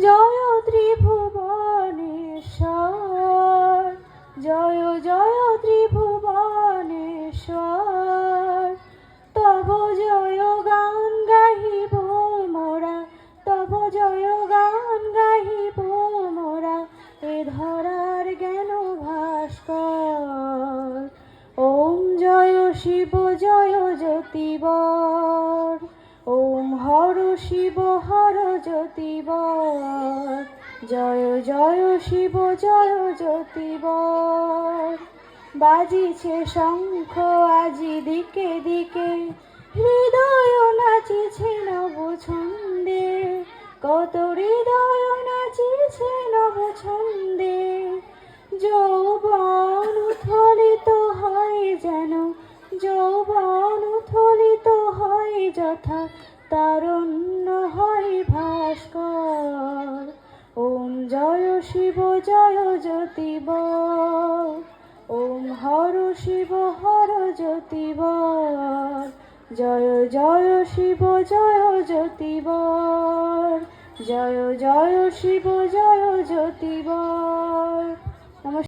জয় ত্রিভুবনেশ্বর, জয় জয় ত্রিভুবনেশ্বর। তব জয় গান গাহিব মোরা, তব জয় গান গাহিব মোরা, এ ধরার জ্ঞান ভাস্কর। ওম জয় শিব জয় জ্যোতিবর, ওম হর শিব হর জ্যোতিবর, জয় জয় শিব জয় জ্যোতিবর। বাজিছে শঙ্খ আজি দিকে দিকে, হৃদয় নাচিছে নব ছন্দে, কত হৃদয় নাচিছে নব ছন্দে। যৌবন উথলিত হয় যেন, যৌবন উথলিত হয় যথা, তারুণ্য হয় ভাস্কর। ওম জয় শিব জয় জ্যোতিবর, ওম হর শিব হর জ্যোতিবর, জয় জয় শিব জয় জ্যোতিবর, জয় জয় শিব জয় জ্যোতিবর।